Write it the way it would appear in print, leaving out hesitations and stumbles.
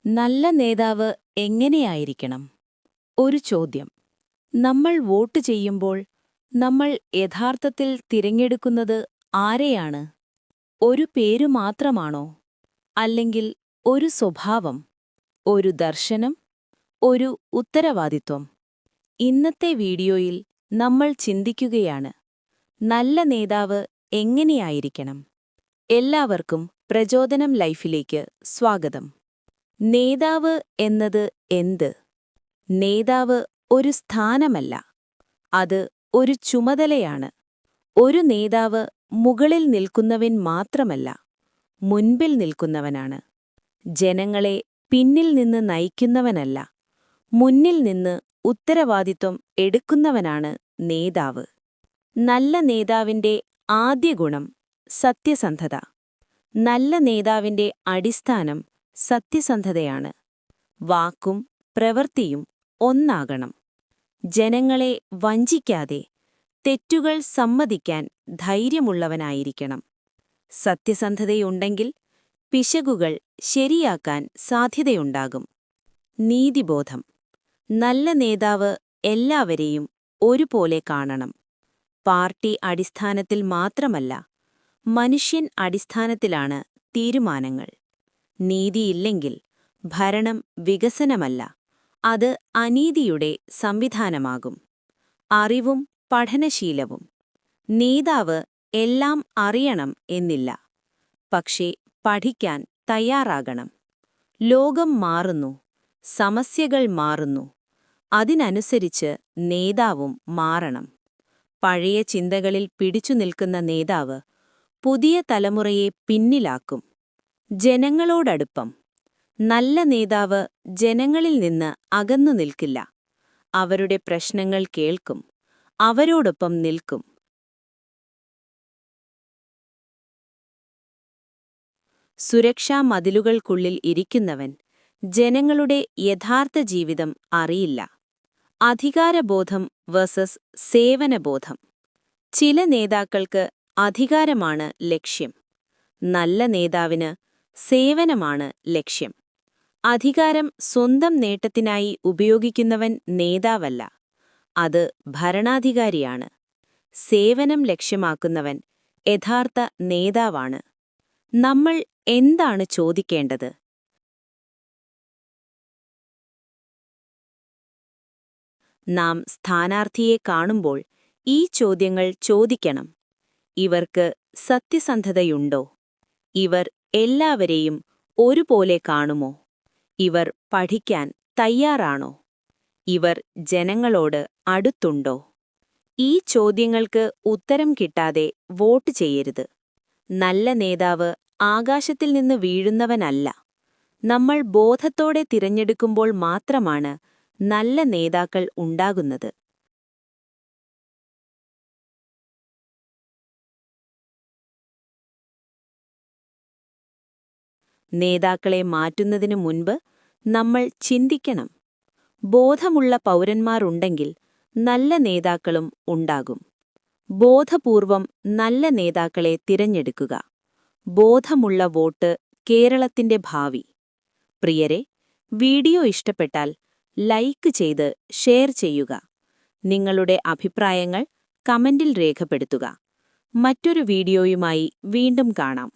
നല്ല നേതാവ് എങ്ങനെയായിരിക്കണം? ഒരു ചോദ്യം. നമ്മൾ വോട്ട് ചെയ്യുമ്പോൾ നമ്മൾ യഥാർത്ഥത്തിൽ തിരഞ്ഞെടുക്കുന്നത് ആരെയാണ്? ഒരു പേരു മാത്രമാണോ? അല്ലെങ്കിൽ ഒരു സ്വഭാവം, ഒരു ദർശനം, ഒരു ഉത്തരവാദിത്വം? ഇന്നത്തെ വീഡിയോയിൽ നമ്മൾ ചിന്തിക്കുകയാണ്, നല്ല നേതാവ് എങ്ങനെയായിരിക്കണം? എല്ലാവർക്കും പ്രചോദനം ലൈഫിലേക്ക് സ്വാഗതം. നേതാവ് എന്നത് എന്ത്? നേതാവ് ഒരു സ്ഥാനമല്ല, അത് ഒരു ചുമതലയാണ്. ഒരു നേതാവ് മുകളിൽ നിൽക്കുന്നവൻ മാത്രമല്ല, മുൻപിൽ നിൽക്കുന്നവനാണ്. ജനങ്ങളെ പിന്നിൽ നിന്ന് നയിക്കുന്നവനല്ല, മുന്നിൽ നിന്ന് ഉത്തരവാദിത്വം എടുക്കുന്നവനാണ് നേതാവ്. നല്ല നേതാവിന്റെ ആദ്യ ഗുണം സത്യസന്ധത. നല്ല നേതാവിന്റെ അടിസ്ഥാനം സത്യസന്ധതയാണ്. വാക്കും പ്രവൃത്തിയും ഒന്നാകണം. ജനങ്ങളെ വഞ്ചിക്കാതെ തെറ്റുകൾ സമ്മതിക്കാൻ ധൈര്യമുള്ളവനായിരിക്കണം. സത്യസന്ധതയുണ്ടെങ്കിൽ പിശകുകൾ ശരിയാക്കാൻ സാധ്യതയുണ്ടാകും. നീതിബോധം. നല്ല നേതാവ് എല്ലാവരെയും ഒരുപോലെ കാണണം. പാർട്ടി അടിസ്ഥാനത്തിൽ മാത്രമല്ല, മനുഷ്യൻ അടിസ്ഥാനത്തിലാണ് തീരുമാനങ്ങൾ. നീതിയില്ലെങ്കിൽ ഭരണം വികസനമല്ല, അത് അനീതിയുടെ സംവിധാനമാകും. അറിവും പഠനശീലവും. നേതാവ് എല്ലാം അറിയണം എന്നില്ല, പക്ഷേ പഠിക്കാൻ തയ്യാറാകണം. ലോകം മാറുന്നു, സമസ്യകൾ മാറുന്നു. അതിനനുസരിച്ച് നേതാവും മാറണം. പഴയ ചിന്തകളിൽ പിടിച്ചു നിൽക്കുന്ന നേതാവ് പുതിയ തലമുറയെ പിന്നിലാക്കും. ജനങ്ങളോടടുപ്പം. നല്ല നേതാവ് ജനങ്ങളിൽ നിന്ന് അകന്നു നിൽക്കില്ല. അവരുടെ പ്രശ്നങ്ങൾ കേൾക്കും, അവരോടൊപ്പം നിൽക്കും. സുരക്ഷാ മതിലുകൾക്കുള്ളിൽ ഇരിക്കുന്നവൻ ജനങ്ങളുടെ യഥാർത്ഥ ജീവിതം അറിയില്ല. അധികാരബോധം വേഴ്സസ് സേവനബോധം. ചില നേതാക്കൾക്ക് അധികാരമാണ് ലക്ഷ്യം. നല്ല നേതാവിന് സേവനമാണ് ലക്ഷ്യം. അധികാരം സ്വന്തം നേട്ടത്തിനായി ഉപയോഗിക്കുന്നവൻ നേതാവല്ല, അത് ഭരണാധികാരിയാണ്. സേവനം ലക്ഷ്യമാക്കുന്നവൻ യഥാർത്ഥ നേതാവാണ്. നമ്മൾ എന്താണ് ചോദിക്കേണ്ടത്? നാം സ്ഥാനാർത്ഥിയെ കാണുമ്പോൾ ഈ ചോദ്യങ്ങൾ ചോദിക്കണം. ഇവർക്ക് സത്യസന്ധതയുണ്ടോ? ഇവർ എല്ലാവരെയും ഒരുപോലെ കാണുമോ? ഇവർ പഠിക്കാൻ തയ്യാറാണോ? ഇവർ ജനങ്ങളോട് അടുത്തുണ്ടോ? ഈ ചോദ്യങ്ങൾക്ക് ഉത്തരം കിട്ടാതെ വോട്ട് ചെയ്യരുത്. നല്ല നേതാവ് ആകാശത്തിൽ നിന്ന് വീഴുന്നവനല്ല. നമ്മൾ ബോധത്തോടെ തിരഞ്ഞെടുക്കുമ്പോൾ മാത്രമാണ് നല്ല നേതാക്കൾ ഉണ്ടാകുന്നത്. നേതാക്കളെ മാറ്റുന്നതിനു മുൻപ് നമ്മൾ ചിന്തിക്കണം. ബോധമുള്ള പൗരന്മാരുണ്ടെങ്കിൽ നല്ല നേതാക്കളും ഉണ്ടാകും. ബോധപൂർവം നല്ല നേതാക്കളെ തിരഞ്ഞെടുക്കുക. ബോധമുള്ള വോട്ട് കേരളത്തിന്റെ ഭാവി. പ്രിയരെ, വീഡിയോ ഇഷ്ടപ്പെട്ടാൽ ലൈക്ക് ചെയ്ത് ഷെയർ ചെയ്യുക. നിങ്ങളുടെ അഭിപ്രായങ്ങൾ കമന്റിൽ രേഖപ്പെടുത്തുക. മറ്റൊരു വീഡിയോയുമായി വീണ്ടും കാണാം.